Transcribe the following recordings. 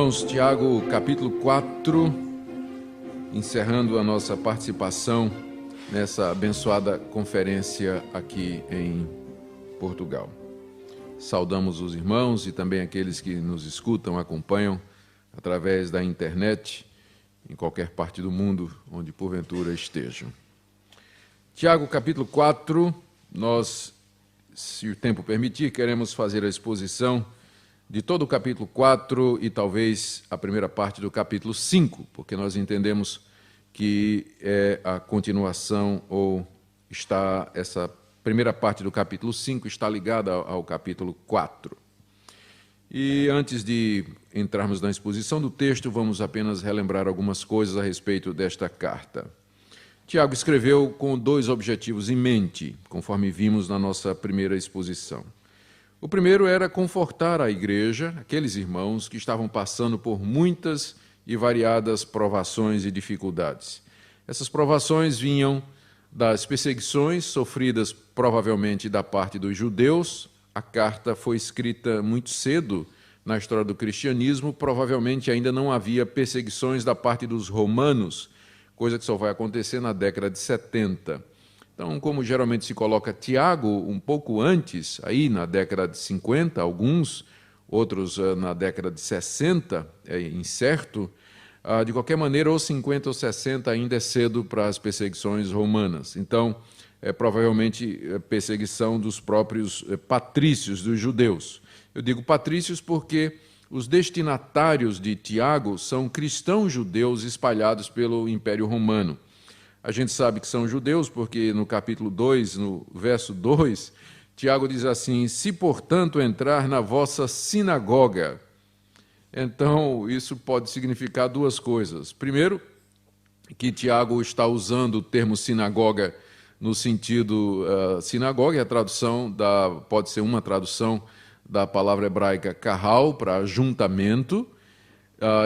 irmãos, Tiago capítulo 4, encerrando a nossa participação nessa abençoada conferência aqui em Portugal. Saudamos os irmãos e também aqueles que nos escutam, acompanham através da internet, em qualquer parte do mundo onde porventura estejam. Tiago capítulo 4, nós, se o tempo permitir, queremos fazer a exposição de todo o capítulo 4 e talvez a primeira parte do capítulo 5, porque nós entendemos que é a continuação ou está essa primeira parte do capítulo 5 está ligada ao capítulo 4. E antes de entrarmos na exposição do texto, vamos apenas relembrar algumas coisas a respeito desta carta. Tiago escreveu com dois objetivos em mente, conforme vimos na nossa primeira exposição. O primeiro era confortar a igreja, aqueles irmãos que estavam passando por muitas e variadas provações e dificuldades. Essas provações vinham das perseguições sofridas provavelmente da parte dos judeus. A carta foi escrita muito cedo na história do cristianismo, provavelmente ainda não havia perseguições da parte dos romanos, coisa que só vai acontecer na década de 70. Então, como geralmente se coloca Tiago um pouco antes, aí na década de 50, alguns, outros na década de 60, é incerto, de qualquer maneira, ou 50 ou 60 ainda é cedo para as perseguições romanas. Então, provavelmente perseguição dos próprios patrícios, dos judeus. Eu digo patrícios porque os destinatários de Tiago são cristãos judeus espalhados pelo Império Romano. A gente sabe que são judeus porque no capítulo 2, no verso 2, Tiago diz assim: se, portanto, entrar na vossa sinagoga. Então, isso pode significar duas coisas. Primeiro, que Tiago está usando o termo sinagoga no sentido sinagoga, e a tradução pode ser uma tradução da palavra hebraica kahal, para ajuntamento.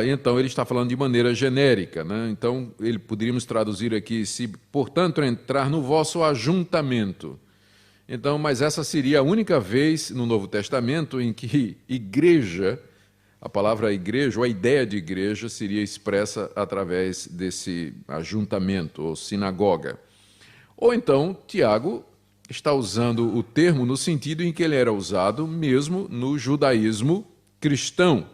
Então, ele está falando de maneira genérica, né? Então, poderíamos traduzir aqui, se, portanto, entrar no vosso ajuntamento. Então, mas essa seria a única vez no Novo Testamento em que igreja, a palavra igreja, ou a ideia de igreja, seria expressa através desse ajuntamento, ou sinagoga. Ou então, Tiago está usando o termo no sentido em que ele era usado mesmo no judaísmo cristão.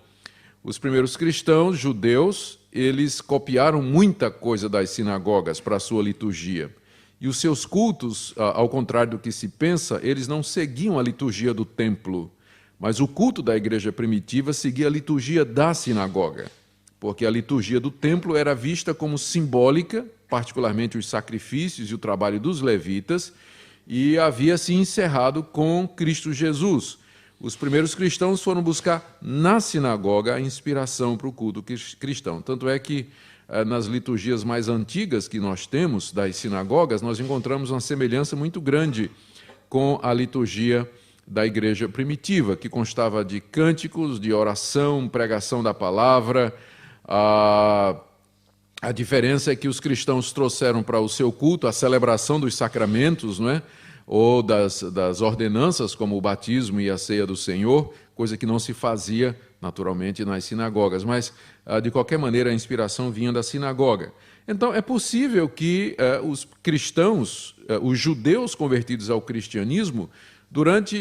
Os primeiros cristãos judeus, eles copiaram muita coisa das sinagogas para a sua liturgia. E os seus cultos, ao contrário do que se pensa, eles não seguiam a liturgia do templo, mas o culto da igreja primitiva seguia a liturgia da sinagoga, porque a liturgia do templo era vista como simbólica, particularmente os sacrifícios e o trabalho dos levitas, e havia se encerrado com Cristo Jesus. Os primeiros cristãos foram buscar na sinagoga a inspiração para o culto cristão. Tanto é que nas liturgias mais antigas que nós temos das sinagogas, nós encontramos uma semelhança muito grande com a liturgia da igreja primitiva, que constava de cânticos, de oração, pregação da palavra. A diferença é que os cristãos trouxeram para o seu culto a celebração dos sacramentos, não é? Ou das ordenanças, como o batismo e a ceia do Senhor, coisa que não se fazia, naturalmente, nas sinagogas. Mas, de qualquer maneira, a inspiração vinha da sinagoga. Então, é possível que os cristãos, os judeus convertidos ao cristianismo, durante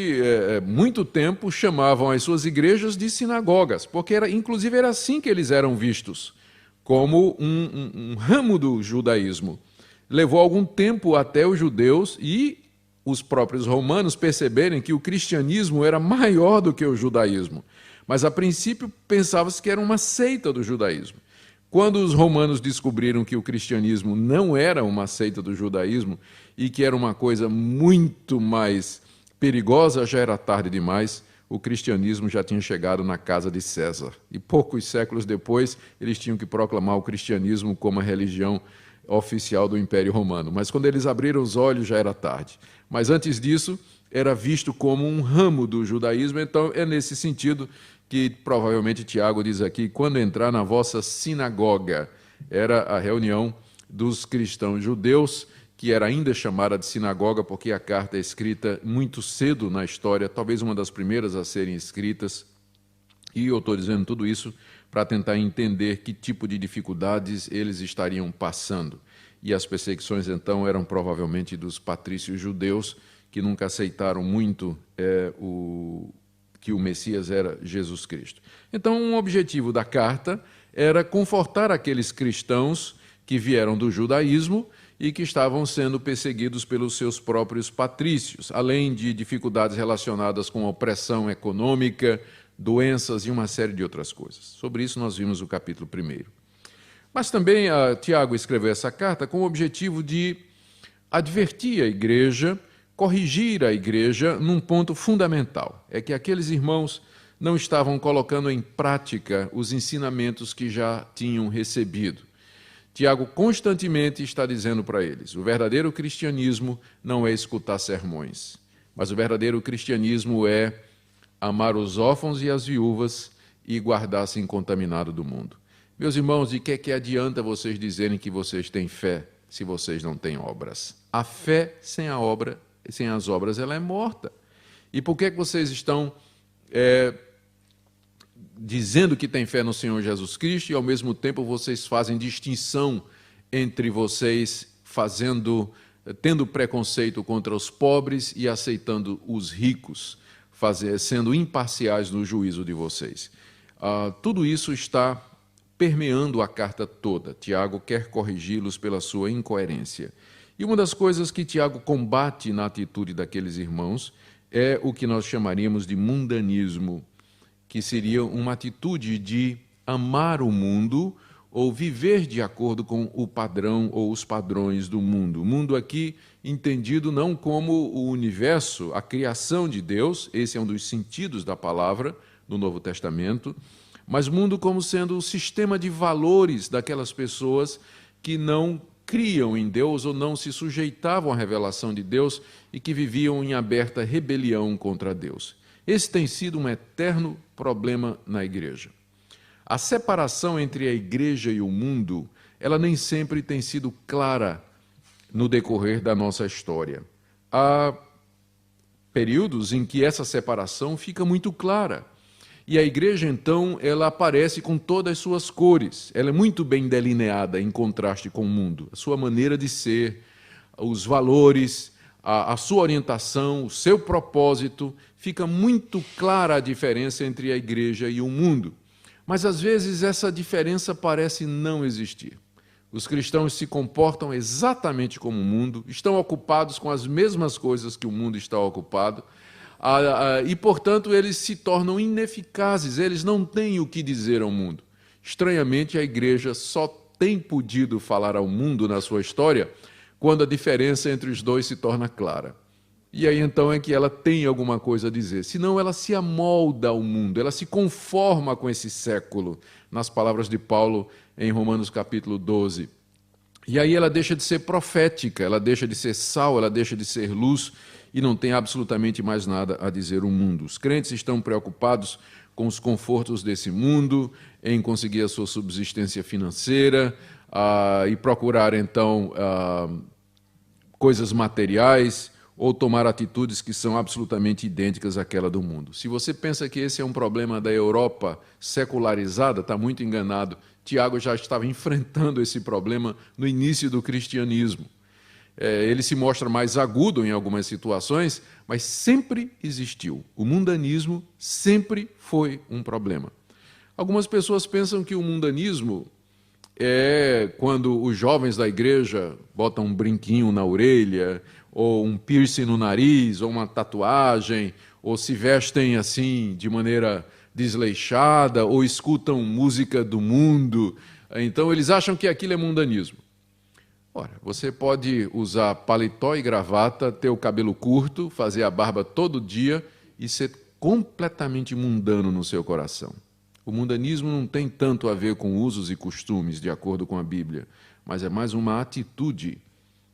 muito tempo chamavam as suas igrejas de sinagogas, porque, inclusive, era assim que eles eram vistos, como um ramo do judaísmo. Levou algum tempo até os judeus e os próprios romanos perceberem que o cristianismo era maior do que o judaísmo. Mas, a princípio, pensava-se que era uma seita do judaísmo. Quando os romanos descobriram que o cristianismo não era uma seita do judaísmo e que era uma coisa muito mais perigosa, já era tarde demais. O cristianismo já tinha chegado na casa de César. E poucos séculos depois, eles tinham que proclamar o cristianismo como a religião oficial do Império Romano. Mas quando eles abriram os olhos, já era tarde. Mas antes disso, era visto como um ramo do judaísmo. Então, é nesse sentido que provavelmente Tiago diz aqui: quando entrar na vossa sinagoga. Era a reunião dos cristãos judeus, que era ainda chamada de sinagoga, porque a carta é escrita muito cedo na história, talvez uma das primeiras a serem escritas E eu estou dizendo tudo isso para tentar entender que tipo de dificuldades eles estariam passando. E as perseguições, então, eram provavelmente dos patrícios judeus, que nunca aceitaram muito que o Messias era Jesus Cristo. Então, um objetivo da carta era confortar aqueles cristãos que vieram do judaísmo e que estavam sendo perseguidos pelos seus próprios patrícios, além de dificuldades relacionadas com opressão econômica, doenças e uma série de outras coisas. Sobre isso nós vimos o capítulo 1. Mas também Tiago escreveu essa carta com o objetivo de advertir a igreja, corrigir a igreja num ponto fundamental. É que aqueles irmãos não estavam colocando em prática os ensinamentos que já tinham recebido. Tiago constantemente está dizendo para eles: o verdadeiro cristianismo não é escutar sermões, mas o verdadeiro cristianismo é amar os órfãos e as viúvas e guardar-se incontaminado do mundo. Meus irmãos, de que adianta vocês dizerem que vocês têm fé se vocês não têm obras? A fé sem a obra, sem as obras, ela é morta. E por que vocês estão dizendo que têm fé no Senhor Jesus Cristo e ao mesmo tempo vocês fazem distinção entre vocês tendo preconceito contra os pobres e aceitando os ricos, sendo imparciais no juízo de vocês? Tudo isso está permeando a carta toda. Tiago quer corrigi-los pela sua incoerência. E uma das coisas que Tiago combate na atitude daqueles irmãos é o que nós chamaríamos de mundanismo, que seria uma atitude de amar o mundo ou viver de acordo com o padrão ou os padrões do mundo. O mundo aqui entendido não como o universo, a criação de Deus, esse é um dos sentidos da palavra no Novo Testamento, mas mundo como sendo o sistema de valores daquelas pessoas que não criam em Deus ou não se sujeitavam à revelação de Deus e que viviam em aberta rebelião contra Deus. Esse tem sido um eterno problema na igreja. A separação entre a igreja e o mundo, ela nem sempre tem sido clara no decorrer da nossa história. Há períodos em que essa separação fica muito clara. E a igreja, então, ela aparece com todas as suas cores. Ela é muito bem delineada em contraste com o mundo. A sua maneira de ser, os valores, a sua orientação, o seu propósito, fica muito clara a diferença entre a igreja e o mundo. Mas, às vezes, essa diferença parece não existir. Os cristãos se comportam exatamente como o mundo, estão ocupados com as mesmas coisas que o mundo está ocupado, e, portanto, eles se tornam ineficazes, eles não têm o que dizer ao mundo. Estranhamente, a igreja só tem podido falar ao mundo na sua história quando a diferença entre os dois se torna clara. E aí, então, é que ela tem alguma coisa a dizer. Senão, ela se amolda ao mundo, ela se conforma com esse século, nas palavras de Paulo em Romanos capítulo 12. E aí ela deixa de ser profética, ela deixa de ser sal, ela deixa de ser luz, e não tem absolutamente mais nada a dizer o mundo. Os crentes estão preocupados com os confortos desse mundo, em conseguir a sua subsistência financeira, e procurar, então, coisas materiais, ou tomar atitudes que são absolutamente idênticas àquela do mundo. Se você pensa que esse é um problema da Europa secularizada, está muito enganado. Tiago já estava enfrentando esse problema no início do cristianismo. Ele se mostra mais agudo em algumas situações, mas sempre existiu. O mundanismo sempre foi um problema. Algumas pessoas pensam que o mundanismo é quando os jovens da igreja botam um brinquinho na orelha, ou um piercing no nariz, ou uma tatuagem, ou se vestem assim de maneira desleixada, ou escutam música do mundo. Então eles acham que aquilo é mundanismo. Ora, você pode usar paletó e gravata, ter o cabelo curto, fazer a barba todo dia e ser completamente mundano no seu coração. O mundanismo não tem tanto a ver com usos e costumes, de acordo com a Bíblia, mas é mais uma atitude.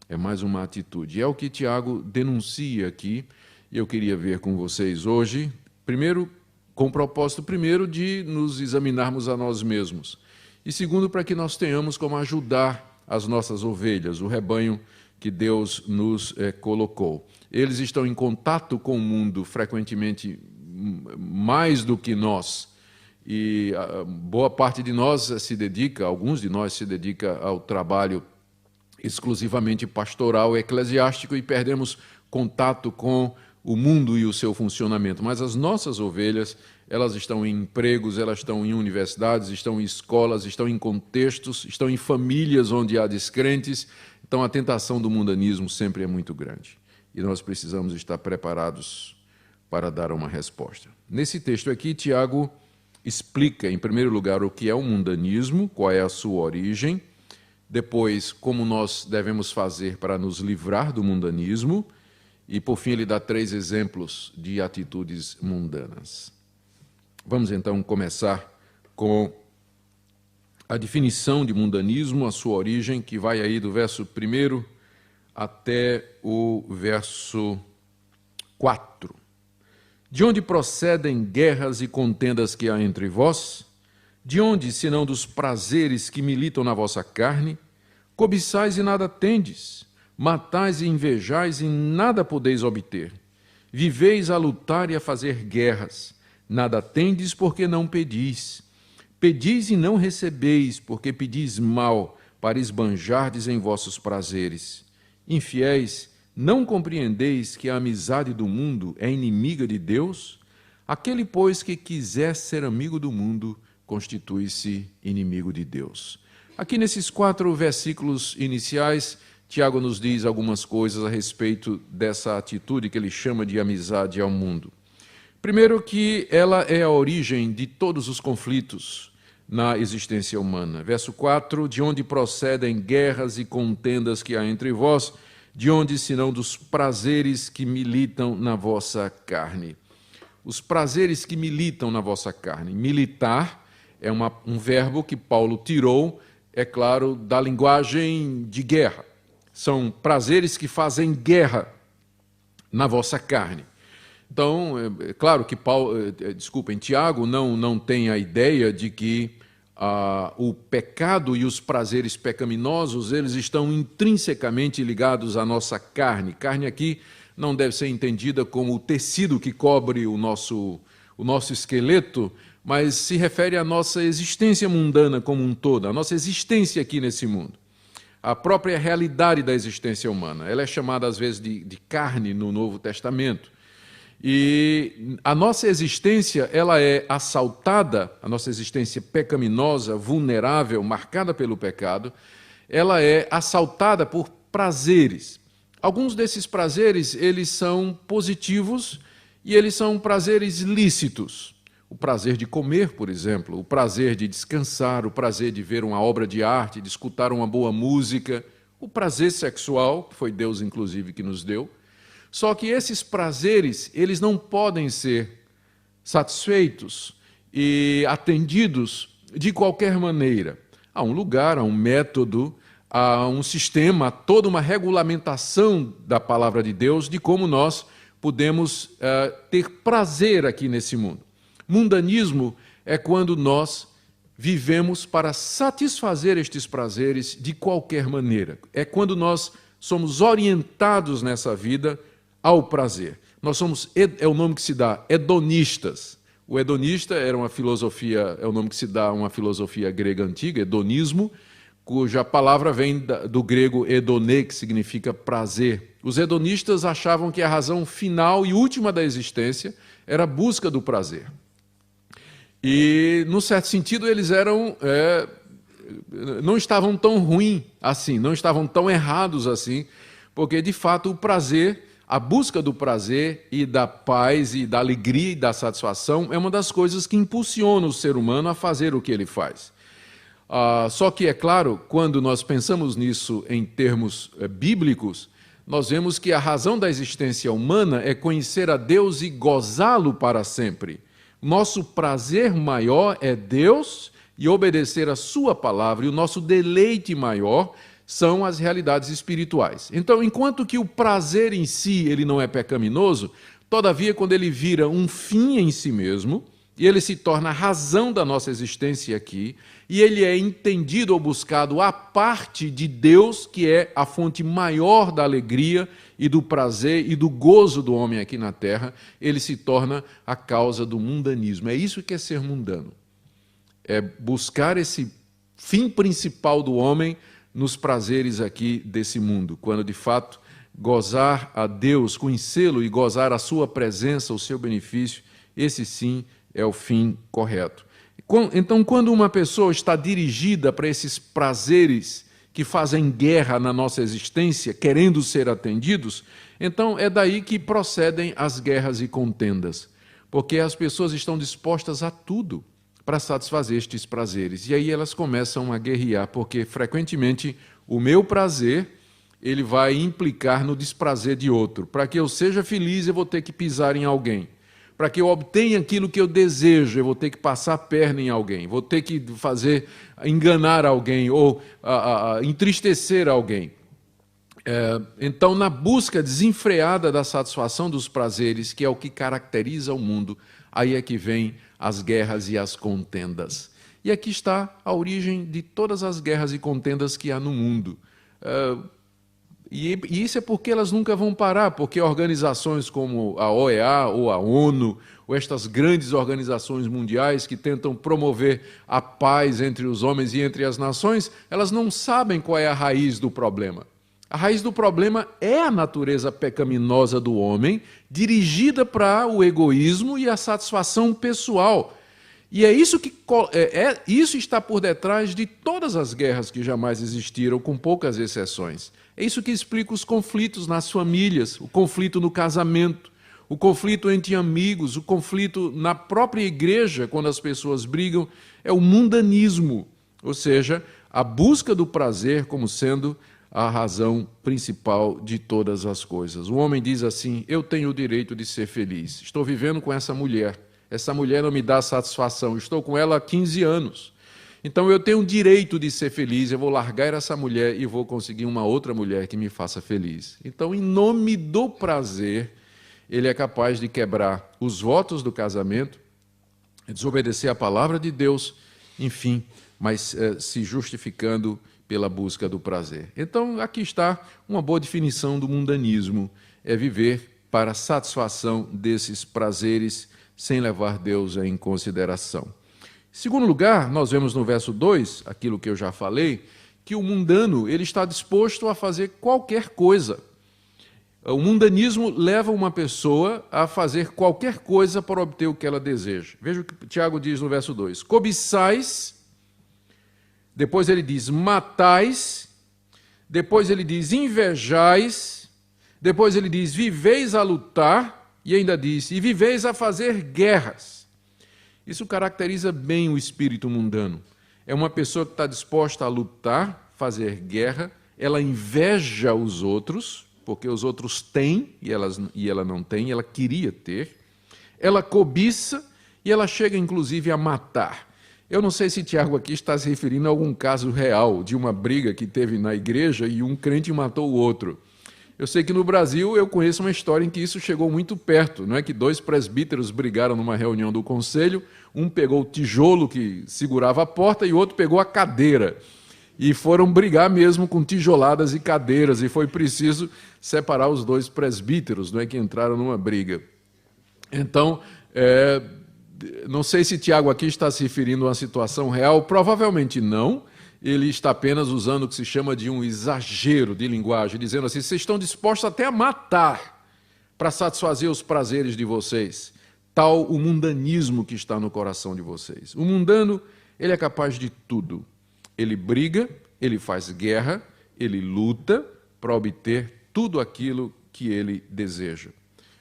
É mais uma atitude. É o que Tiago denuncia aqui, e eu queria ver com vocês hoje, primeiro, com o propósito, primeiro, de nos examinarmos a nós mesmos, e segundo, para que nós tenhamos como ajudar as nossas ovelhas, o rebanho que Deus nos colocou. Eles estão em contato com o mundo frequentemente mais do que nós, e boa parte de nós se dedica, alguns de nós se dedica ao trabalho exclusivamente pastoral, eclesiástico, e perdemos contato com o mundo e o seu funcionamento. Mas as nossas ovelhas, elas estão em empregos, elas estão em universidades, estão em escolas, estão em contextos, estão em famílias onde há descrentes. Então a tentação do mundanismo sempre é muito grande. E nós precisamos estar preparados para dar uma resposta. Nesse texto aqui, Tiago explica, em primeiro lugar, o que é o mundanismo, qual é a sua origem, depois, como nós devemos fazer para nos livrar do mundanismo, e, por fim, ele dá 3 exemplos de atitudes mundanas. Vamos, então, começar com a definição de mundanismo, a sua origem, que vai aí do verso 1 até o verso 4. De onde procedem guerras e contendas que há entre vós? De onde, senão dos prazeres que militam na vossa carne? Cobiçais e nada tendes, matais e invejais e nada podeis obter. Viveis a lutar e a fazer guerras, nada tendes porque não pedis. Pedis e não recebeis, porque pedis mal, para esbanjardes em vossos prazeres. Infiéis, não compreendeis que a amizade do mundo é inimiga de Deus? Aquele, pois, que quiser ser amigo do mundo, constitui-se inimigo de Deus. Aqui nesses 4 versículos iniciais, Tiago nos diz algumas coisas a respeito dessa atitude que ele chama de amizade ao mundo. Primeiro, que ela é a origem de todos os conflitos na existência humana. Verso 4, de onde procedem guerras e contendas que há entre vós, de onde senão dos prazeres que militam na vossa carne. Os prazeres que militam na vossa carne. Militar é um verbo que Paulo tirou, é claro, da linguagem de guerra. São prazeres que fazem guerra na vossa carne. Então, é claro que Tiago não tem a ideia de que o pecado e os prazeres pecaminosos, eles estão intrinsecamente ligados à nossa carne. Carne aqui não deve ser entendida como o tecido que cobre o nosso esqueleto, mas se refere à nossa existência mundana como um todo, à nossa existência aqui nesse mundo. A própria realidade da existência humana. Ela é chamada, às vezes, de carne no Novo Testamento. E a nossa existência, ela é assaltada, a nossa existência pecaminosa, vulnerável, marcada pelo pecado, ela é assaltada por prazeres. Alguns desses prazeres, eles são positivos e eles são prazeres lícitos. O prazer de comer, por exemplo, o prazer de descansar, o prazer de ver uma obra de arte, de escutar uma boa música, o prazer sexual, que foi Deus, inclusive, que nos deu. Só que esses prazeres, eles não podem ser satisfeitos e atendidos de qualquer maneira. Há um lugar, há um método, há um sistema, há toda uma regulamentação da palavra de Deus de como nós podemos ter prazer aqui nesse mundo. Mundanismo é quando nós vivemos para satisfazer estes prazeres de qualquer maneira. É quando nós somos orientados nessa vida ao prazer. Nós somos, é o nome que se dá, hedonistas. O hedonista era uma filosofia, é o nome que se dá a uma filosofia grega antiga, hedonismo, cuja palavra vem do grego hedone, que significa prazer. Os hedonistas achavam que a razão final e última da existência era a busca do prazer. E, num certo sentido, eles não estavam tão ruins assim, não estavam tão errados assim, porque, de fato, o prazer, a busca do prazer e da paz e da alegria e da satisfação é uma das coisas que impulsiona o ser humano a fazer o que ele faz. Só que, é claro, quando nós pensamos nisso em termos bíblicos, nós vemos que a razão da existência humana é conhecer a Deus e gozá-lo para sempre. Nosso prazer maior é Deus e obedecer a sua palavra, e o nosso deleite maior são as realidades espirituais. Então, enquanto que o prazer em si ele não é pecaminoso, todavia, quando ele vira um fim em si mesmo, e ele se torna a razão da nossa existência aqui, e ele é entendido ou buscado à parte de Deus, que é a fonte maior da alegria e do prazer e do gozo do homem aqui na terra, ele se torna a causa do mundanismo. É isso que é ser mundano. é buscar esse fim principal do homem nos prazeres aqui desse mundo, quando de fato gozar a Deus, conhecê-lo e gozar a sua presença, o seu benefício, esse sim é o fim correto. Então, quando uma pessoa está dirigida para esses prazeres que fazem guerra na nossa existência, querendo ser atendidos, então é daí que procedem as guerras e contendas, porque as pessoas estão dispostas a tudo para satisfazer estes prazeres. E aí elas começam a guerrear, porque frequentemente o meu prazer ele vai implicar no desprazer de outro. Para que eu seja feliz, eu vou ter que pisar em alguém. Para que eu obtenha aquilo que eu desejo, eu vou ter que passar a perna em alguém, vou ter que enganar alguém ou entristecer alguém. Então, na busca desenfreada da satisfação dos prazeres, que é o que caracteriza o mundo, aí é que vem as guerras e as contendas. E aqui está a origem de todas as guerras e contendas que há no mundo. E isso é porque elas nunca vão parar, porque organizações como a OEA ou a ONU, ou estas grandes organizações mundiais que tentam promover a paz entre os homens e entre as nações, elas não sabem qual é a raiz do problema. A raiz do problema é a natureza pecaminosa do homem, dirigida para o egoísmo e a satisfação pessoal. E é isso que isso está por detrás de todas as guerras que jamais existiram, com poucas exceções. É isso que explica os conflitos nas famílias, o conflito no casamento, o conflito entre amigos, o conflito na própria igreja, quando as pessoas brigam, é o mundanismo, ou seja, a busca do prazer como sendo a razão principal de todas as coisas. O homem diz assim: eu tenho o direito de ser feliz, estou vivendo com essa mulher não me dá satisfação, estou com ela há 15 anos, então eu tenho o direito de ser feliz, eu vou largar essa mulher e vou conseguir uma outra mulher que me faça feliz. Então, em nome do prazer, ele é capaz de quebrar os votos do casamento, desobedecer a palavra de Deus, enfim, mas se justificando pela busca do prazer. Então, aqui está uma boa definição do mundanismo, é viver para a satisfação desses prazeres sem levar Deus em consideração. Em segundo lugar, nós vemos no verso 2, aquilo que eu já falei, que o mundano ele está disposto a fazer qualquer coisa. O mundanismo leva uma pessoa a fazer qualquer coisa para obter o que ela deseja. Veja o que Tiago diz no verso 2. Cobiçais, depois ele diz matais, depois ele diz invejais, depois ele diz viveis a lutar, e ainda diz, e viveis a fazer guerras. Isso caracteriza bem o espírito mundano. É uma pessoa que está disposta a lutar, fazer guerra, ela inveja os outros, porque os outros têm e ela não tem, ela queria ter. Ela cobiça e ela chega inclusive a matar. Eu não sei se Tiago aqui está se referindo a algum caso real de uma briga que teve na igreja e um crente matou o outro. Eu sei que no Brasil eu conheço uma história em que isso chegou muito perto, não é que 2 presbíteros brigaram numa reunião do conselho, um pegou o tijolo que segurava a porta e o outro pegou a cadeira. E foram brigar mesmo com tijoladas e cadeiras, e foi preciso separar os 2 presbíteros, não é que entraram numa briga. Então, não sei se Tiago aqui está se referindo a uma situação real, provavelmente não. Ele está apenas usando o que se chama de um exagero de linguagem, dizendo assim, vocês estão dispostos até a matar para satisfazer os prazeres de vocês. Tal o mundanismo que está no coração de vocês. O mundano, ele é capaz de tudo. Ele briga, ele faz guerra, ele luta para obter tudo aquilo que ele deseja.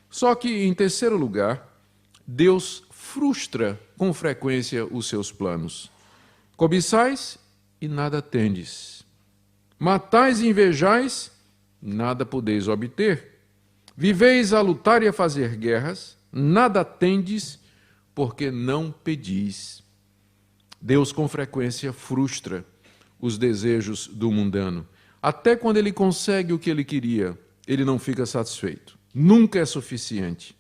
Só que, em terceiro lugar, Deus frustra com frequência os seus planos. Cobiçais e nada tendes. Matais e invejais, nada podeis obter. Viveis a lutar e a fazer guerras, nada tendes, porque não pedis. Deus com frequência frustra os desejos do mundano. Até quando ele consegue o que ele queria, ele não fica satisfeito. Nunca é suficiente.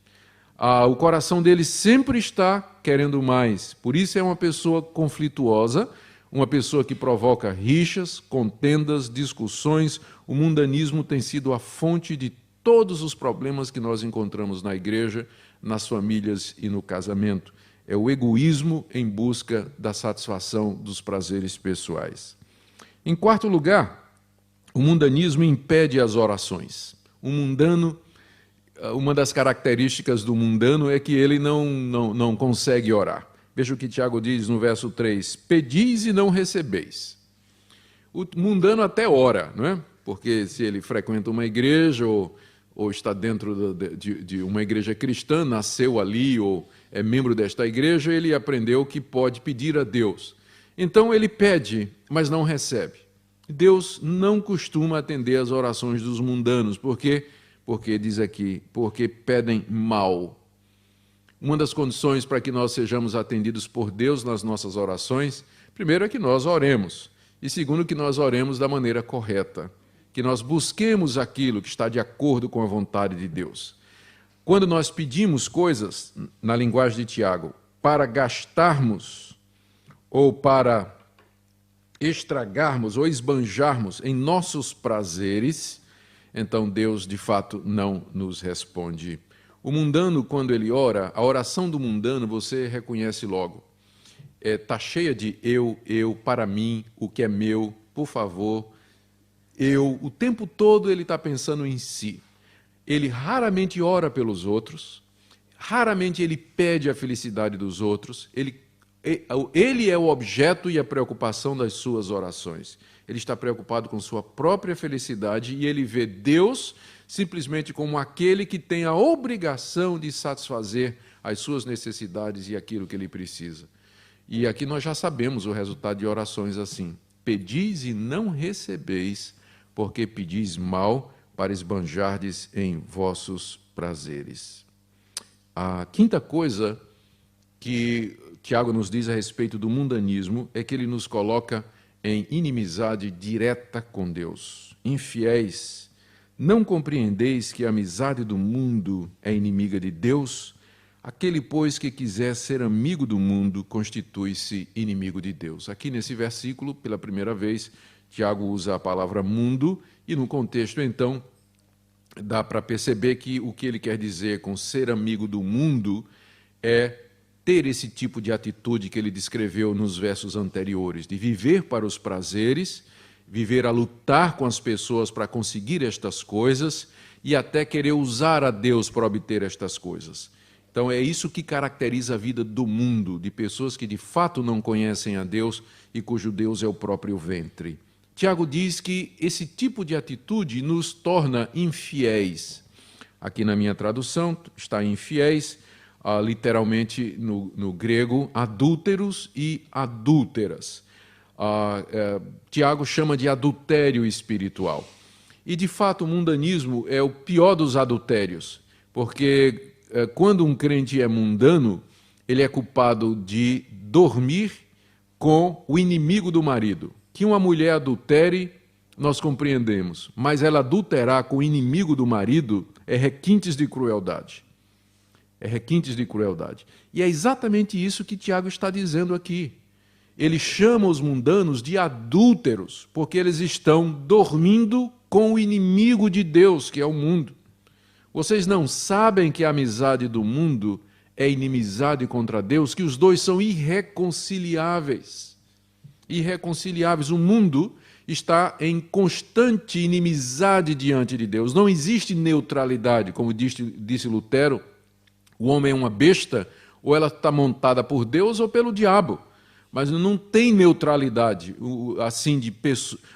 O coração dele sempre está querendo mais. Por isso é uma pessoa conflituosa, uma pessoa que provoca rixas, contendas, discussões. O mundanismo tem sido a fonte de todos os problemas que nós encontramos na igreja, nas famílias e no casamento. É o egoísmo em busca da satisfação dos prazeres pessoais. Em quarto lugar, o mundanismo impede as orações. O mundano, uma das características do mundano é que ele não consegue orar. Veja o que Tiago diz no verso 3: pedis e não recebeis. O mundano até ora, não é? Porque se ele frequenta uma igreja ou está dentro de uma igreja cristã, nasceu ali ou é membro desta igreja, ele aprendeu que pode pedir a Deus. Então ele pede, mas não recebe. Deus não costuma atender às orações dos mundanos. Por quê? Porque diz aqui, porque pedem mal. Uma das condições para que nós sejamos atendidos por Deus nas nossas orações, primeiro é que nós oremos, e segundo, que nós oremos da maneira correta, que nós busquemos aquilo que está de acordo com a vontade de Deus. Quando nós pedimos coisas, na linguagem de Tiago, para gastarmos ou para estragarmos ou esbanjarmos em nossos prazeres, então Deus de fato não nos responde. O mundano, quando ele ora, a oração do mundano você reconhece logo. Está cheia de eu, para mim, o que é meu, por favor, eu. O tempo todo ele está pensando em si. Ele raramente ora pelos outros, raramente ele pede a felicidade dos outros, ele é o objeto e a preocupação das suas orações. Ele está preocupado com sua própria felicidade e ele vê Deus simplesmente como aquele que tem a obrigação de satisfazer as suas necessidades e aquilo que ele precisa. E aqui nós já sabemos o resultado de orações assim: pedis e não recebeis, porque pedis mal para esbanjardes em vossos prazeres. A quinta coisa que Tiago nos diz a respeito do mundanismo é que ele nos coloca em inimizade direta com Deus. Infiéis, não compreendeis que a amizade do mundo é inimiga de Deus? Aquele, pois, que quiser ser amigo do mundo, constitui-se inimigo de Deus. Aqui nesse versículo, pela primeira vez, Tiago usa a palavra mundo, e no contexto, então, dá para perceber que o que ele quer dizer com ser amigo do mundo é ter esse tipo de atitude que ele descreveu nos versos anteriores, de viver para os prazeres, viver a lutar com as pessoas para conseguir estas coisas e até querer usar a Deus para obter estas coisas. Então é isso que caracteriza a vida do mundo, de pessoas que de fato não conhecem a Deus e cujo Deus é o próprio ventre. Tiago diz que esse tipo de atitude nos torna infiéis. Aqui na minha tradução está infiéis, literalmente no grego, adúlteros e adúlteras. Tiago chama de adultério espiritual. E de fato o mundanismo é o pior dos adultérios, porque quando um crente é mundano, ele é culpado de dormir com o inimigo do marido. Que uma mulher adultere, nós compreendemos, mas ela adulterar com o inimigo do marido é requintes de crueldade. É requintes de crueldade. E é exatamente isso que Tiago está dizendo aqui. Ele chama os mundanos de adúlteros, porque eles estão dormindo com o inimigo de Deus, que é o mundo. Vocês não sabem que a amizade do mundo é inimizade contra Deus, que os dois são irreconciliáveis. Irreconciliáveis. O mundo está em constante inimizade diante de Deus. Não existe neutralidade, como disse Lutero. O homem é uma besta, ou ela está montada por Deus ou pelo diabo. Mas não tem neutralidade, assim,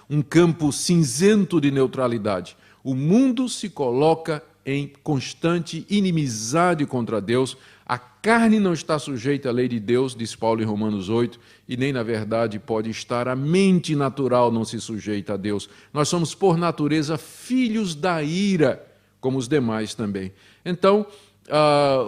um campo cinzento de neutralidade. O mundo se coloca em constante inimizade contra Deus. A carne não está sujeita à lei de Deus, diz Paulo em Romanos 8, e nem, na verdade, pode estar. A mente natural não se sujeita a Deus. Nós somos, por natureza, filhos da ira, como os demais também. Então,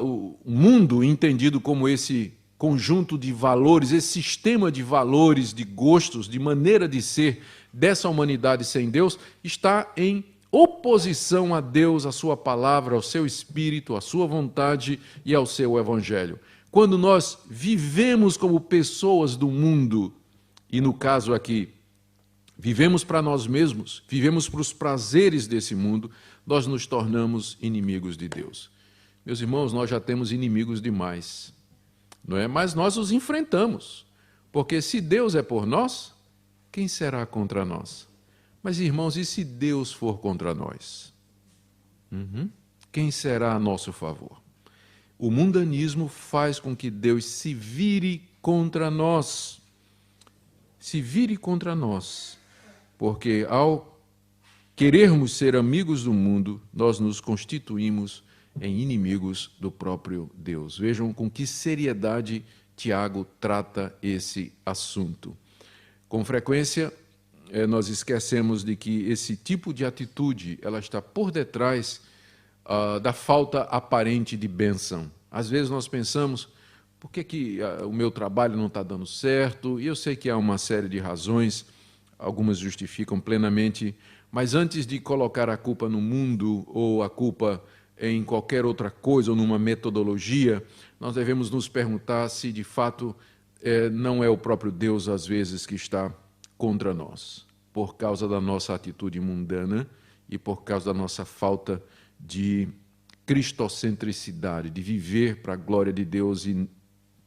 o mundo, entendido como esse conjunto de valores, esse sistema de valores, de gostos, de maneira de ser dessa humanidade sem Deus, está em oposição a Deus, à sua palavra, ao seu espírito, à sua vontade e ao seu evangelho. Quando nós vivemos como pessoas do mundo, e no caso aqui, vivemos para nós mesmos, vivemos para os prazeres desse mundo, nós nos tornamos inimigos de Deus. Meus irmãos, nós já temos inimigos demais. não é? Mas nós os enfrentamos, porque se Deus é por nós, quem será contra nós? Mas, irmãos, e se Deus for contra nós? Quem será a nosso favor? O mundanismo faz com que Deus se vire contra nós. Se vire contra nós, porque ao querermos ser amigos do mundo, nós nos constituímos em inimigos do próprio Deus. Vejam com que seriedade Tiago trata esse assunto. Com frequência, nós esquecemos de que esse tipo de atitude ela está por detrás da falta aparente de bênção. Às vezes nós pensamos, por que o meu trabalho não está dando certo? E eu sei que há uma série de razões, algumas justificam plenamente, mas antes de colocar a culpa no mundo ou a culpa em qualquer outra coisa ou numa metodologia, nós devemos nos perguntar se de fato não é o próprio Deus às vezes que está contra nós, por causa da nossa atitude mundana e por causa da nossa falta de cristocentricidade, de viver para a glória de Deus e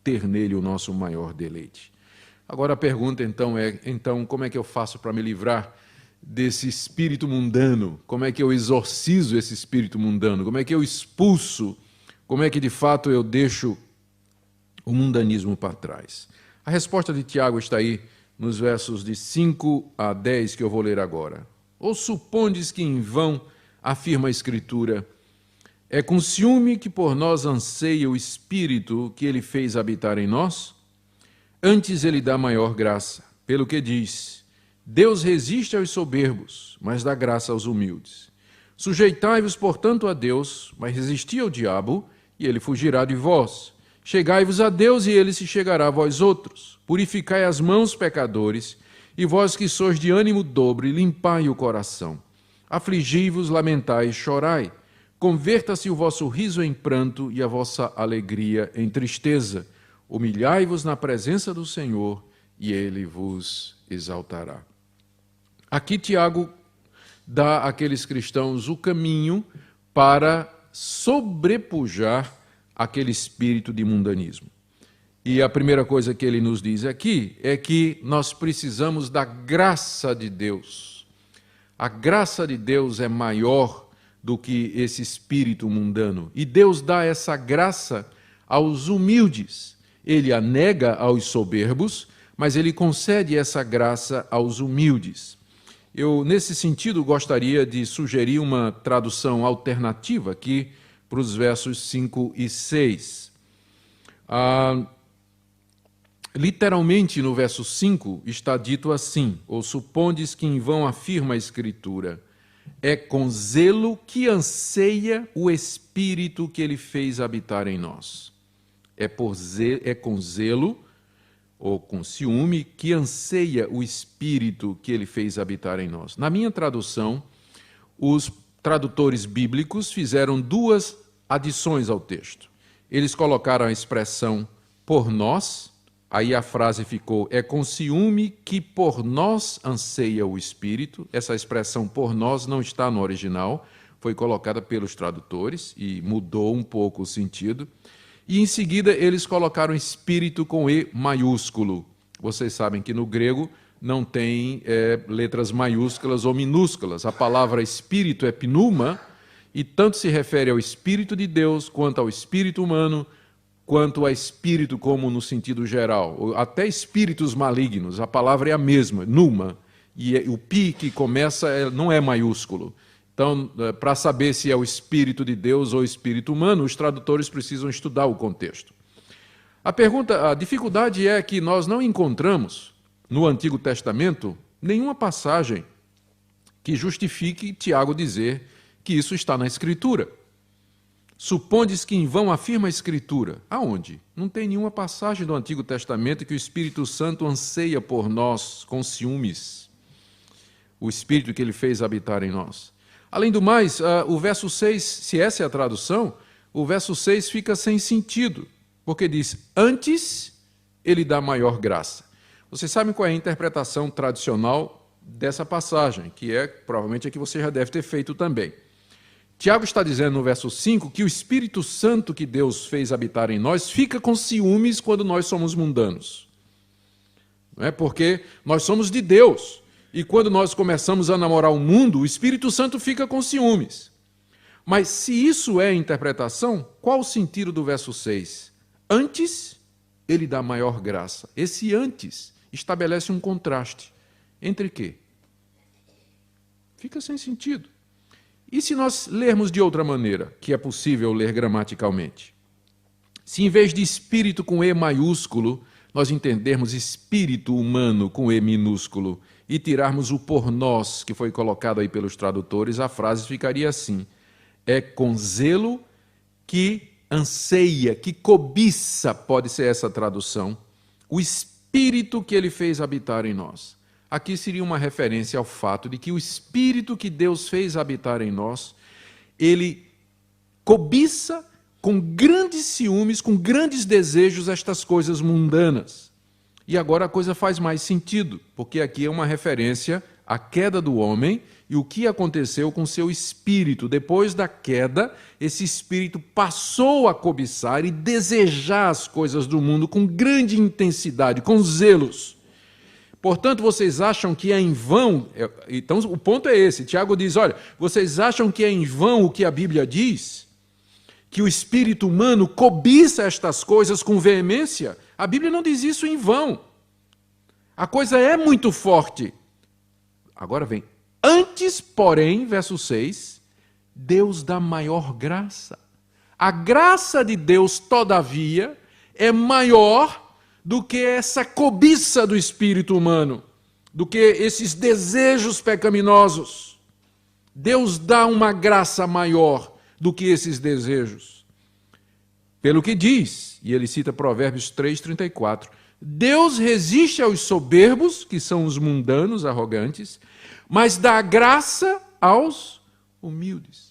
ter nele o nosso maior deleite. Agora a pergunta então é, como é que eu faço para me livrar desse espírito mundano? Como é que eu exorcizo esse espírito mundano? Como é que eu expulso? Como é que de fato eu deixo o mundanismo para trás? A resposta de Tiago está aí nos versos de 5 a 10 que eu vou ler agora. Ou supondes que em vão afirma a Escritura: é com ciúme que por nós anseia o Espírito que ele fez habitar em nós? Antes ele dá maior graça, pelo que diz: Deus resiste aos soberbos, mas dá graça aos humildes. Sujeitai-vos, portanto, a Deus, mas resisti ao diabo, e ele fugirá de vós. Chegai-vos a Deus, e ele se chegará a vós outros. Purificai as mãos, pecadores, e vós que sois de ânimo dobre, limpai o coração. Afligi-vos, lamentai e chorai. Converta-se o vosso riso em pranto e a vossa alegria em tristeza. Humilhai-vos na presença do Senhor, e ele vos exaltará. Aqui Tiago dá àqueles cristãos o caminho para sobrepujar aquele espírito de mundanismo. E a primeira coisa que ele nos diz aqui é que nós precisamos da graça de Deus. A graça de Deus é maior do que esse espírito mundano. E Deus dá essa graça aos humildes. Ele a nega aos soberbos, mas ele concede essa graça aos humildes. Eu, nesse sentido, gostaria de sugerir uma tradução alternativa aqui para os versos 5 e 6. Literalmente, no verso 5, está dito assim: ou supondes que em vão afirma a Escritura, é com zelo que anseia o Espírito que ele fez habitar em nós. É com zelo, ou com ciúme, que anseia o Espírito que ele fez habitar em nós. Na minha tradução, os tradutores bíblicos fizeram duas adições ao texto. Eles colocaram a expressão por nós, aí a frase ficou: é com ciúme que por nós anseia o Espírito. Essa expressão por nós não está no original, foi colocada pelos tradutores e mudou um pouco o sentido. E em seguida eles colocaram Espírito com E maiúsculo. Vocês sabem que no grego não tem letras maiúsculas ou minúsculas. A palavra Espírito é pneuma, e tanto se refere ao Espírito de Deus, quanto ao Espírito humano, quanto a espírito como no sentido geral. Até espíritos malignos, a palavra é a mesma, pneuma. E o pi que começa não é maiúsculo. Então, para saber se é o Espírito de Deus ou o Espírito humano, os tradutores precisam estudar o contexto. A dificuldade é que nós não encontramos no Antigo Testamento nenhuma passagem que justifique Tiago dizer que isso está na Escritura. Supondes que em vão afirma a Escritura. Aonde? Não tem nenhuma passagem do Antigo Testamento que o Espírito Santo anseia por nós com ciúmes. O Espírito que ele fez habitar em nós. Além do mais, o verso 6, se essa é a tradução, o verso 6 fica sem sentido, porque diz: antes ele dá maior graça. Vocês sabem qual é a interpretação tradicional dessa passagem, que é provavelmente a que você já deve ter feito também. Tiago está dizendo no verso 5 que o Espírito Santo que Deus fez habitar em nós fica com ciúmes quando nós somos mundanos. Não é? Porque nós somos de Deus. E quando nós começamos a namorar o mundo, o Espírito Santo fica com ciúmes. Mas se isso é interpretação, qual o sentido do verso 6? Antes, ele dá maior graça. Esse antes estabelece um contraste. Entre quê? Fica sem sentido. E se nós lermos de outra maneira, que é possível ler gramaticalmente? Se em vez de espírito com E maiúsculo, nós entendermos espírito humano com E minúsculo e tirarmos o por nós, que foi colocado aí pelos tradutores, a frase ficaria assim: é com zelo que anseia, que cobiça, pode ser essa tradução, o espírito que ele fez habitar em nós. Aqui seria uma referência ao fato de que o Espírito que Deus fez habitar em nós, ele cobiça com grandes ciúmes, com grandes desejos estas coisas mundanas. E agora a coisa faz mais sentido, porque aqui é uma referência à queda do homem e o que aconteceu com seu espírito. Depois da queda, esse espírito passou a cobiçar e desejar as coisas do mundo com grande intensidade, com zelos. Portanto, vocês acham que é em vão? Então, o ponto é esse. Tiago diz, olha, vocês acham que é em vão o que a Bíblia diz? Que o espírito humano cobiça estas coisas com veemência? A Bíblia não diz isso em vão. A coisa é muito forte. Agora vem. Antes, porém, verso 6, Deus dá maior graça. A graça de Deus, todavia, é maior do que essa cobiça do espírito humano, do que esses desejos pecaminosos. Deus dá uma graça maior do que esses desejos. Pelo que diz, e ele cita Provérbios 3:34, Deus resiste aos soberbos, que são os mundanos, arrogantes, mas dá graça aos humildes.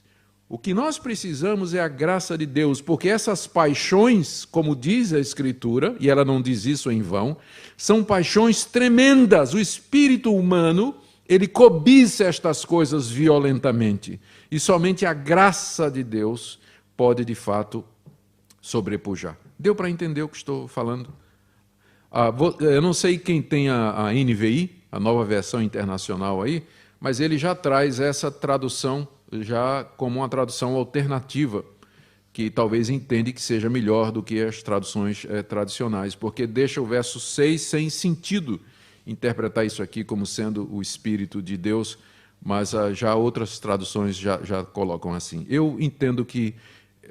O que nós precisamos é a graça de Deus, porque essas paixões, como diz a Escritura, e ela não diz isso em vão, são paixões tremendas. O espírito humano, ele cobiça estas coisas violentamente. E somente a graça de Deus pode, de fato, sobrepujar. Deu para entender o que estou falando? Eu não sei quem tem a NVI, a nova versão internacional aí, mas ele já traz essa tradução já como uma tradução alternativa, que talvez entende que seja melhor do que as traduções tradicionais, porque deixa o verso 6 sem sentido interpretar isso aqui como sendo o Espírito de Deus, mas já outras traduções já colocam assim. Eu entendo que,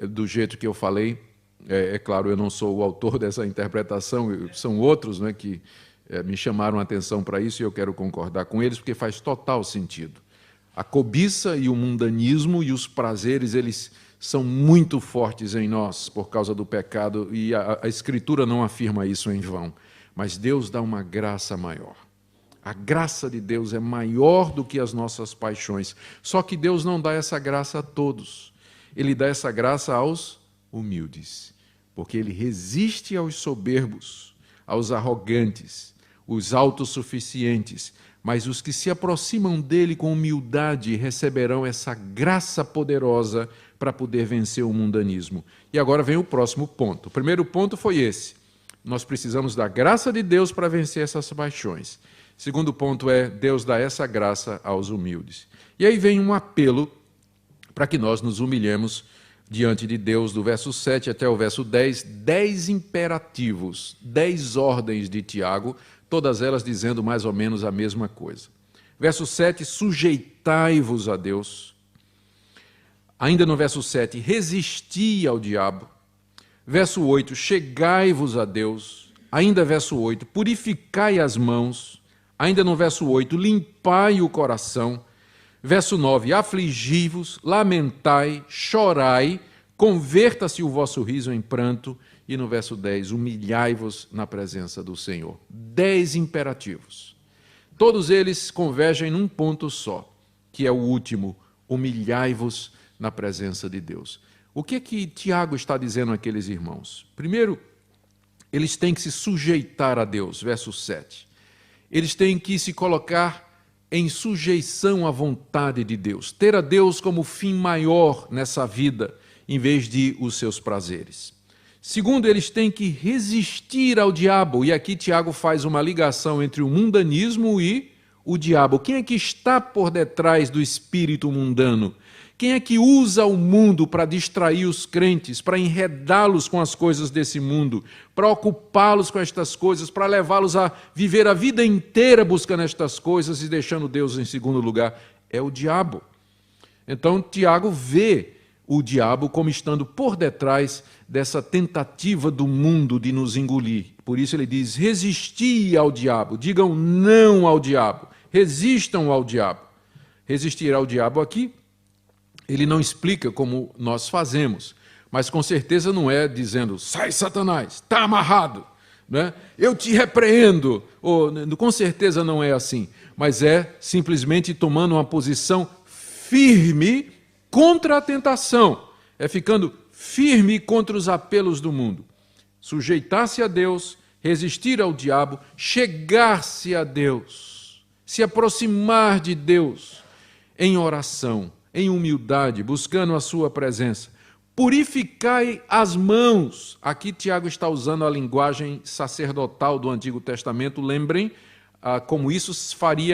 do jeito que eu falei, é claro, eu não sou o autor dessa interpretação, são outros, né, que me chamaram a atenção para isso e eu quero concordar com eles, porque faz total sentido. A cobiça e o mundanismo e os prazeres, eles são muito fortes em nós por causa do pecado, e a Escritura não afirma isso em vão. Mas Deus dá uma graça maior. A graça de Deus é maior do que as nossas paixões. Só que Deus não dá essa graça a todos. Ele dá essa graça aos humildes, porque Ele resiste aos soberbos, aos arrogantes, os autossuficientes, mas os que se aproximam dele com humildade receberão essa graça poderosa para poder vencer o mundanismo. E agora vem o próximo ponto. O primeiro ponto foi esse. Nós precisamos da graça de Deus para vencer essas paixões. O segundo ponto é, Deus dá essa graça aos humildes. E aí vem um apelo para que nós nos humilhemos diante de Deus, do verso 7 até o verso 10, 10 imperativos, 10 ordens de Tiago, todas elas dizendo mais ou menos a mesma coisa. Verso 7, sujeitai-vos a Deus. Ainda no verso 7, resisti ao diabo. Verso 8, chegai-vos a Deus. Ainda verso 8, purificai as mãos. Ainda no verso 8, limpai o coração. Verso 9, afligi-vos, lamentai, chorai, converta-se o vosso riso em pranto. E no verso 10, humilhai-vos na presença do Senhor. 10 imperativos. Todos eles convergem num ponto só, que é o último, humilhai-vos na presença de Deus. O que é que Tiago está dizendo àqueles irmãos? Primeiro, eles têm que se sujeitar a Deus, verso 7. Eles têm que se colocar em sujeição à vontade de Deus, ter a Deus como fim maior nessa vida, em vez de os seus prazeres. Segundo, eles têm que resistir ao diabo, e aqui Tiago faz uma ligação entre o mundanismo e o diabo. Quem é que está por detrás do espírito mundano? Quem é que usa o mundo para distrair os crentes, para enredá-los com as coisas desse mundo, para ocupá-los com estas coisas, para levá-los a viver a vida inteira buscando estas coisas e deixando Deus em segundo lugar? É o diabo. Então, Tiago vê o diabo como estando por detrás dessa tentativa do mundo de nos engolir. Por isso ele diz, resisti ao diabo, digam não ao diabo, resistam ao diabo. Resistir ao diabo aqui, ele não explica como nós fazemos, mas com certeza não é dizendo, sai Satanás, está amarrado, né? Eu te repreendo, ou, com certeza não é assim, mas é simplesmente tomando uma posição firme contra a tentação, é ficando firme contra os apelos do mundo. Sujeitar-se a Deus, resistir ao diabo, chegar-se a Deus, se aproximar de Deus em oração, em humildade, buscando a sua presença. Purificai as mãos. Aqui Tiago está usando a linguagem sacerdotal do Antigo Testamento. Lembrem como isso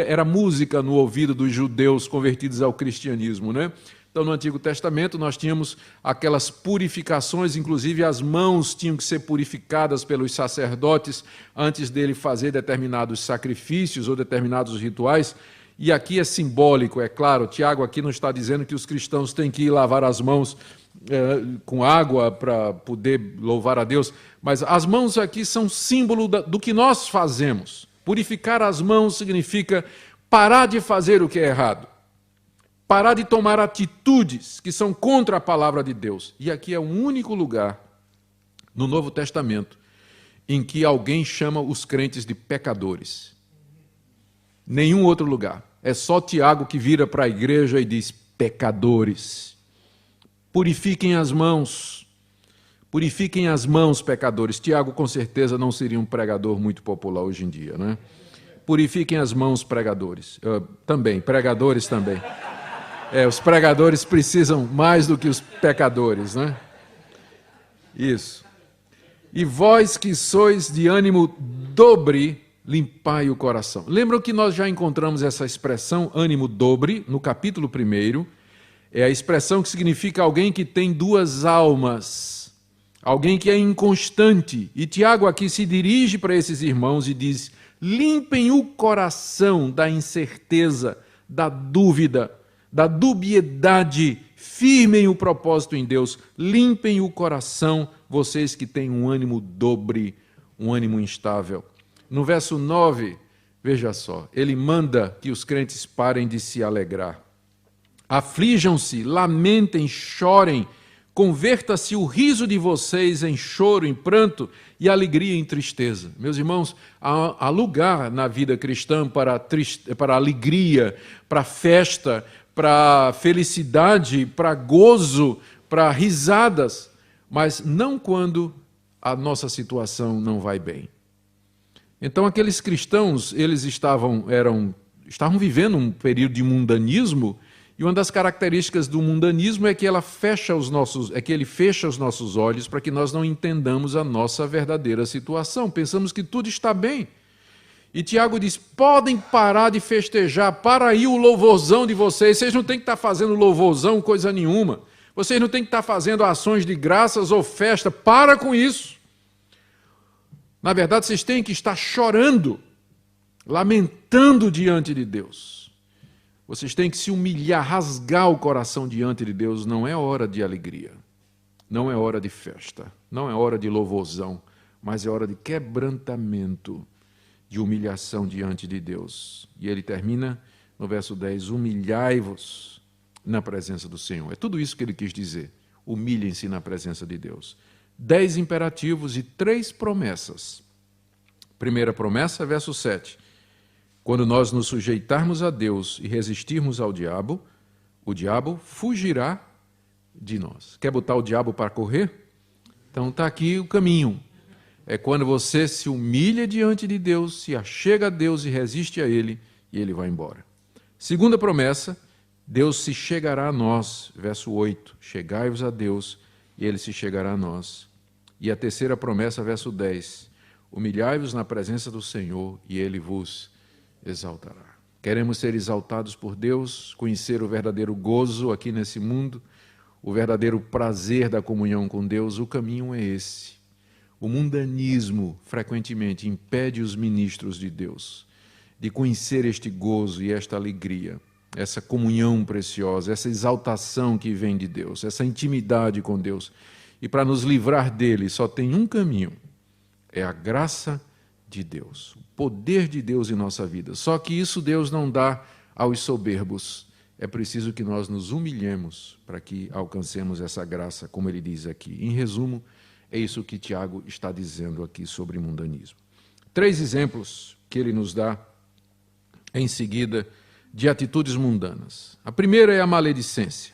era música no ouvido dos judeus convertidos ao cristianismo, né? Então, no Antigo Testamento, nós tínhamos aquelas purificações, inclusive as mãos tinham que ser purificadas pelos sacerdotes antes dele fazer determinados sacrifícios ou determinados rituais. E aqui é simbólico, é claro, Tiago aqui não está dizendo que os cristãos têm que ir lavar as mãos com água para poder louvar a Deus, mas as mãos aqui são símbolo do que nós fazemos. Purificar as mãos significa parar de fazer o que é errado, parar de tomar atitudes que são contra a palavra de Deus. E aqui é o único lugar no Novo Testamento em que alguém chama os crentes de pecadores. Nenhum outro lugar. É só Tiago que vira para a igreja e diz, pecadores, purifiquem as mãos, pecadores. Tiago com certeza não seria um pregador muito popular hoje em dia, né? Purifiquem as mãos, pregadores. Pregadores também. Os pregadores precisam mais do que os pecadores, né? Isso. E vós que sois de ânimo dobre, limpai o coração. Lembram que nós já encontramos essa expressão, ânimo dobre, no capítulo 1. É a expressão que significa alguém que tem duas almas, alguém que é inconstante. E Tiago aqui se dirige para esses irmãos e diz, limpem o coração da incerteza, da dúvida, da dubiedade, firmem o propósito em Deus, limpem o coração, vocês que têm um ânimo dobre, um ânimo instável. No verso 9, veja só, ele manda que os crentes parem de se alegrar. Aflijam-se, lamentem, chorem, converta-se o riso de vocês em choro, em pranto e alegria em tristeza. Meus irmãos, há lugar na vida cristã para alegria, para festa, para felicidade, para gozo, para risadas, mas não quando a nossa situação não vai bem. Então, aqueles cristãos, eles estavam vivendo um período de mundanismo, e uma das características do mundanismo é que ele fecha os nossos olhos para que nós não entendamos a nossa verdadeira situação. Pensamos que tudo está bem. E Tiago diz, podem parar de festejar, para aí o louvorzão de vocês não têm que estar fazendo louvorzão coisa nenhuma. Vocês não têm que estar fazendo ações de graças ou festa, para com isso. Na verdade, vocês têm que estar chorando, lamentando diante de Deus. Vocês têm que se humilhar, rasgar o coração diante de Deus. Não é hora de alegria, não é hora de festa, não é hora de louvorzão, mas é hora de quebrantamento, de humilhação diante de Deus. E ele termina no verso 10, humilhai-vos na presença do Senhor. É tudo isso que ele quis dizer, humilhem-se na presença de Deus. 10 imperativos e 3 promessas. Primeira promessa, verso 7. Quando nós nos sujeitarmos a Deus e resistirmos ao diabo, o diabo fugirá de nós. Quer botar o diabo para correr? Então está aqui o caminho. É quando você se humilha diante de Deus, se achega a Deus e resiste a Ele, e Ele vai embora. Segunda promessa, Deus se chegará a nós. Verso 8, chegai-vos a Deus e Ele se chegará a nós. E a terceira promessa, verso 10, humilhai-vos na presença do Senhor e Ele vos exaltará. Queremos ser exaltados por Deus, conhecer o verdadeiro gozo aqui nesse mundo, o verdadeiro prazer da comunhão com Deus. O caminho é esse. O mundanismo frequentemente impede os ministros de Deus de conhecer este gozo e esta alegria, essa comunhão preciosa, essa exaltação que vem de Deus, essa intimidade com Deus. E para nos livrar dele só tem um caminho, é a graça de Deus, o poder de Deus em nossa vida. Só que isso Deus não dá aos soberbos. É preciso que nós nos humilhemos para que alcancemos essa graça, como ele diz aqui. Em resumo, é isso que Tiago está dizendo aqui sobre mundanismo. 3 exemplos que ele nos dá em seguida de atitudes mundanas. A primeira é a maledicência.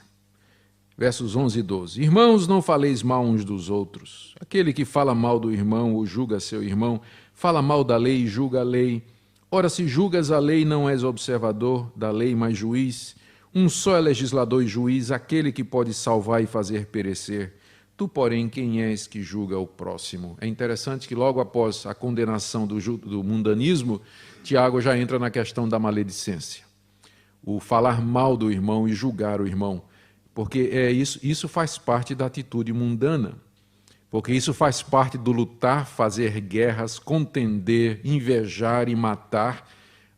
Versos 11 e 12. Irmãos, não faleis mal uns dos outros. Aquele que fala mal do irmão ou julga seu irmão, fala mal da lei e julga a lei. Ora, se julgas a lei, não és observador da lei, mas juiz. Um só é legislador e juiz, aquele que pode salvar e fazer perecer. Tu, porém, quem és que julga o próximo? É interessante que logo após a condenação do mundanismo, Tiago já entra na questão da maledicência. O falar mal do irmão e julgar o irmão. Porque isso faz parte da atitude mundana. Porque isso faz parte do lutar, fazer guerras, contender, invejar e matar,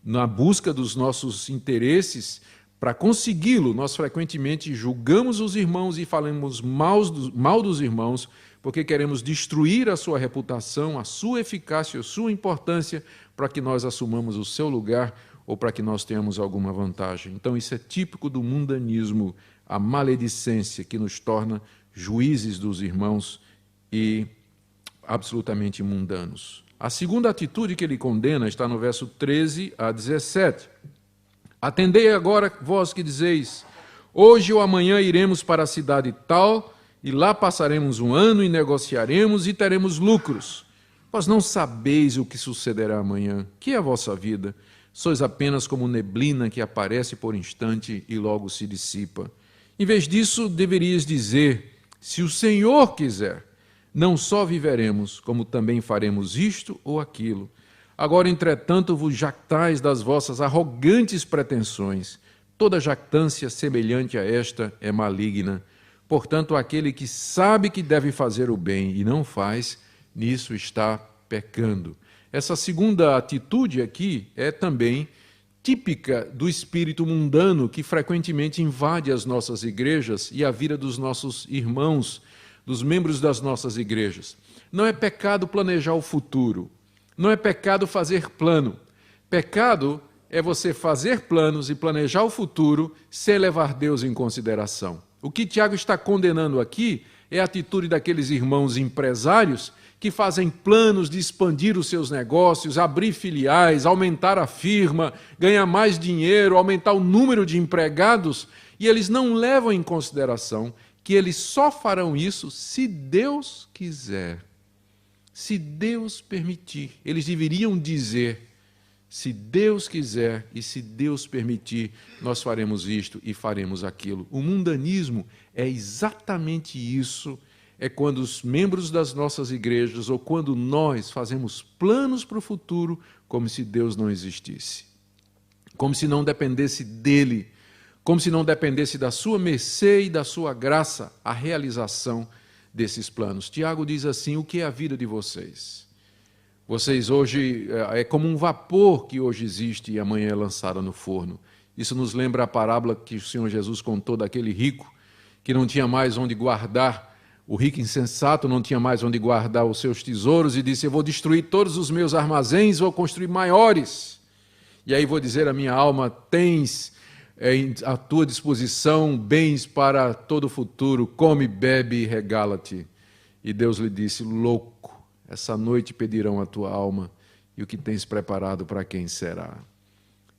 na busca dos nossos interesses. Para consegui-lo, nós frequentemente julgamos os irmãos e falamos mal dos irmãos, porque queremos destruir a sua reputação, a sua eficácia, a sua importância, para que nós assumamos o seu lugar ou para que nós tenhamos alguma vantagem. Então isso é típico do mundanismo, a maledicência que nos torna juízes dos irmãos e absolutamente mundanos. A segunda atitude que ele condena está no verso 13 a 17. Atendei agora, vós que dizeis, hoje ou amanhã iremos para a cidade tal, e lá passaremos um ano e negociaremos e teremos lucros. Vós não sabeis o que sucederá amanhã. Que é a vossa vida? Sois apenas como neblina que aparece por instante e logo se dissipa. Em vez disso, deverias dizer, se o Senhor quiser, não só viveremos, como também faremos isto ou aquilo. Agora, entretanto, vos jactais das vossas arrogantes pretensões. Toda jactância semelhante a esta é maligna. Portanto, aquele que sabe que deve fazer o bem e não faz, nisso está pecando. Essa segunda atitude aqui é também típica do espírito mundano que frequentemente invade as nossas igrejas e a vida dos nossos irmãos, dos membros das nossas igrejas. Não é pecado planejar o futuro. Não é pecado fazer plano. Pecado é você fazer planos e planejar o futuro sem levar Deus em consideração. O que Tiago está condenando aqui é a atitude daqueles irmãos empresários que fazem planos de expandir os seus negócios, abrir filiais, aumentar a firma, ganhar mais dinheiro, aumentar o número de empregados, e eles não levam em consideração que eles só farão isso se Deus quiser. Se Deus permitir. Eles deveriam dizer, se Deus quiser e se Deus permitir, nós faremos isto e faremos aquilo. O mundanismo é exatamente isso. É quando os membros das nossas igrejas ou quando nós fazemos planos para o futuro como se Deus não existisse. Como se não dependesse dele. Como se não dependesse da sua mercê e da sua graça a realização desses planos. Tiago diz assim, o que é a vida de vocês? Vocês hoje, é como um vapor que hoje existe e amanhã é lançado no forno. Isso nos lembra a parábola que o Senhor Jesus contou daquele rico que não tinha mais onde guardar, o rico insensato não tinha mais onde guardar os seus tesouros e disse, eu vou destruir todos os meus armazéns, vou construir maiores. E aí vou dizer à minha alma, tens à tua disposição bens para todo o futuro, come, bebe e regala-te. E Deus lhe disse, louco, essa noite pedirão a tua alma, e o que tens preparado para quem será?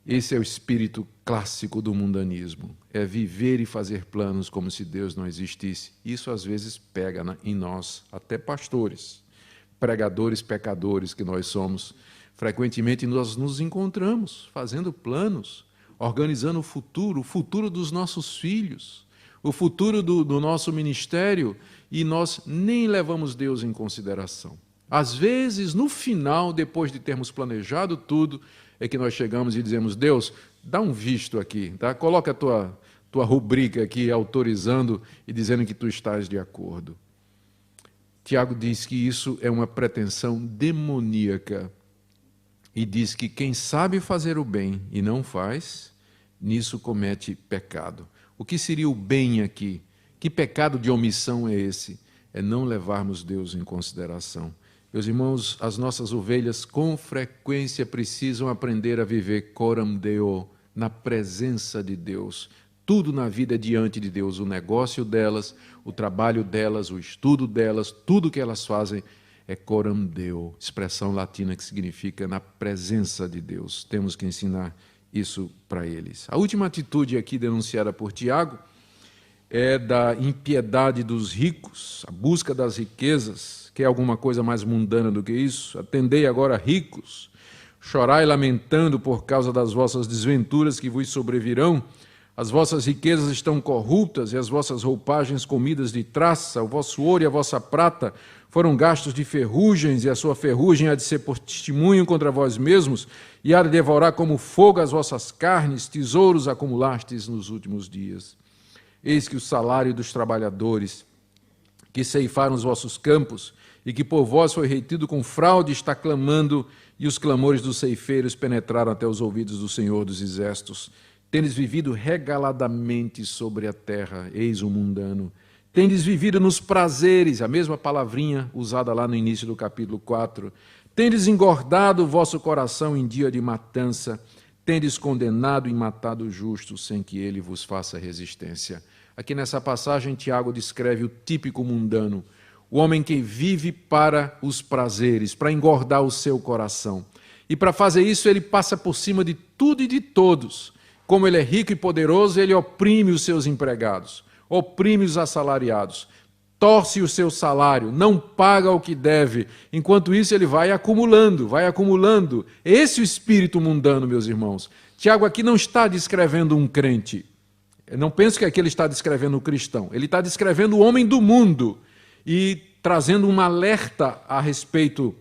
Esse é o espírito clássico do mundanismo, é viver e fazer planos como se Deus não existisse. Isso às vezes pega em nós, até pastores, pregadores, pecadores que nós somos. Frequentemente nós nos encontramos fazendo planos, organizando o futuro dos nossos filhos, o futuro do nosso ministério, e nós nem levamos Deus em consideração. Às vezes, no final, depois de termos planejado tudo, é que nós chegamos e dizemos: Deus, dá um visto aqui, tá? Coloca a tua rubrica aqui, autorizando e dizendo que tu estás de acordo. Tiago diz que isso é uma pretensão demoníaca e diz que quem sabe fazer o bem e não faz, nisso comete pecado. O que seria o bem aqui? Que pecado de omissão é esse? É não levarmos Deus em consideração. Meus irmãos, as nossas ovelhas com frequência precisam aprender a viver coram Deo, na presença de Deus. Tudo na vida é diante de Deus, o negócio delas, o trabalho delas, o estudo delas, tudo que elas fazem é coram Deo, expressão latina que significa na presença de Deus. Temos que ensinar isso para eles. A última atitude aqui denunciada por Tiago é da impiedade dos ricos, a busca das riquezas. Quer alguma coisa mais mundana do que isso? Atendei agora, ricos, chorai lamentando por causa das vossas desventuras que vos sobrevirão. As vossas riquezas estão corruptas e as vossas roupagens comidas de traça, o vosso ouro e a vossa prata foram gastos de ferrugens, e a sua ferrugem há de ser por testemunho contra vós mesmos, e há de devorar como fogo as vossas carnes, tesouros acumulastes nos últimos dias. Eis que o salário dos trabalhadores que ceifaram os vossos campos, e que por vós foi retido com fraude, está clamando, e os clamores dos ceifeiros penetraram até os ouvidos do Senhor dos Exércitos. Tendes vivido regaladamente sobre a terra, eis o mundano. Tendes vivido nos prazeres, a mesma palavrinha usada lá no início do capítulo 4. Tendes engordado o vosso coração em dia de matança, tendes condenado e matado o justo, sem que ele vos faça resistência. Aqui nessa passagem, Tiago descreve o típico mundano, o homem que vive para os prazeres, para engordar o seu coração. E para fazer isso, ele passa por cima de tudo e de todos. Como ele é rico e poderoso, ele oprime os seus empregados, oprime os assalariados, torce o seu salário, não paga o que deve. Enquanto isso, ele vai acumulando, vai acumulando. Esse é o espírito mundano, meus irmãos. Tiago aqui não está descrevendo um crente. Eu não penso que aqui ele está descrevendo um cristão. Ele está descrevendo o homem do mundo e trazendo um alerta a respeito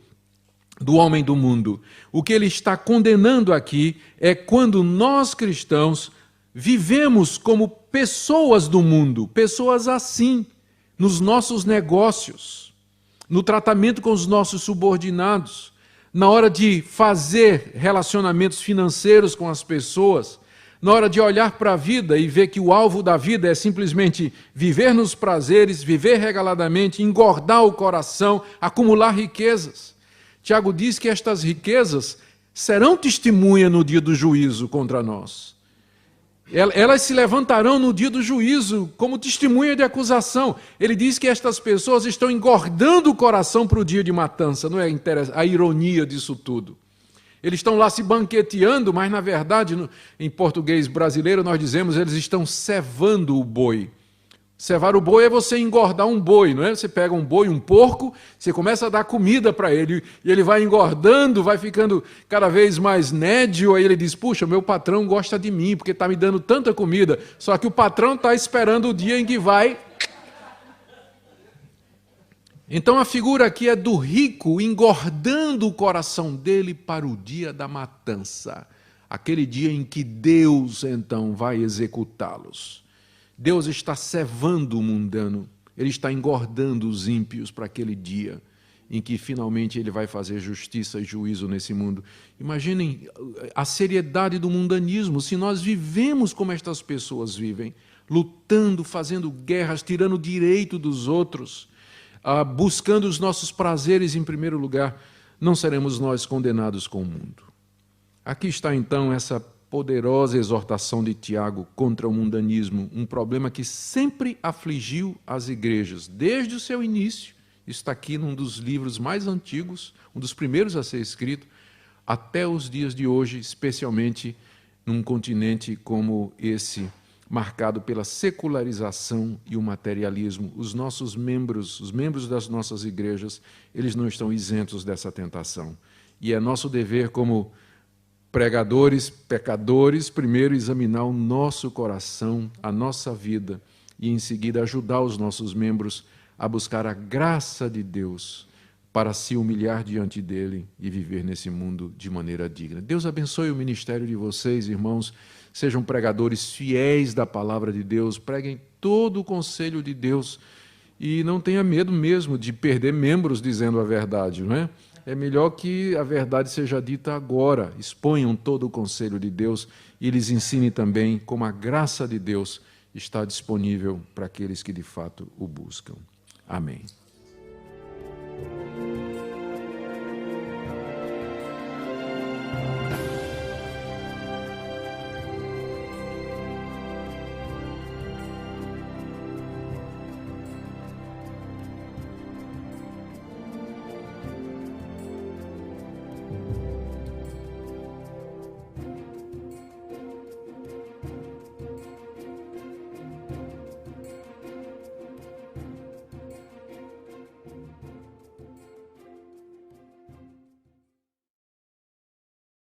do homem do mundo. O que ele está condenando aqui é quando nós cristãos vivemos como pessoas do mundo, pessoas assim, nos nossos negócios, no tratamento com os nossos subordinados, na hora de fazer relacionamentos financeiros com as pessoas, na hora de olhar para a vida e ver que o alvo da vida é simplesmente viver nos prazeres, viver regaladamente, engordar o coração, acumular riquezas. Tiago diz que estas riquezas serão testemunha no dia do juízo contra nós. Elas se levantarão no dia do juízo como testemunha de acusação. Ele diz que estas pessoas estão engordando o coração para o dia de matança. Não é a ironia disso tudo? Eles estão lá se banqueteando, mas na verdade, em português brasileiro, nós dizemos eles estão cevando o boi. Cevar o boi é você engordar um boi, não é? Você pega um boi, um porco, você começa a dar comida para ele, e ele vai engordando, vai ficando cada vez mais nédio, aí ele diz, puxa, meu patrão gosta de mim, porque está me dando tanta comida, só que o patrão está esperando o dia em que vai... Então a figura aqui é do rico engordando o coração dele para o dia da matança, aquele dia em que Deus então vai executá-los. Deus está cevando o mundano, ele está engordando os ímpios para aquele dia em que finalmente ele vai fazer justiça e juízo nesse mundo. Imaginem a seriedade do mundanismo, se nós vivemos como estas pessoas vivem, lutando, fazendo guerras, tirando o direito dos outros, buscando os nossos prazeres em primeiro lugar, não seremos nós condenados com o mundo. Aqui está então essa poderosa exortação de Tiago contra o mundanismo, um problema que sempre afligiu as igrejas, desde o seu início. Isso está aqui num dos livros mais antigos, um dos primeiros a ser escrito, até os dias de hoje, especialmente num continente como esse, marcado pela secularização e o materialismo. Os membros das nossas igrejas, eles não estão isentos dessa tentação. E é nosso dever como pregadores, pecadores, primeiro examinar o nosso coração, a nossa vida, e em seguida ajudar os nossos membros a buscar a graça de Deus para se humilhar diante dele e viver nesse mundo de maneira digna. Deus abençoe o ministério de vocês, irmãos. Sejam pregadores fiéis da palavra de Deus, preguem todo o conselho de Deus e não tenha medo mesmo de perder membros dizendo a verdade, não é? É melhor que a verdade seja dita agora. Exponham todo o conselho de Deus e lhes ensine também como a graça de Deus está disponível para aqueles que de fato o buscam. Amém.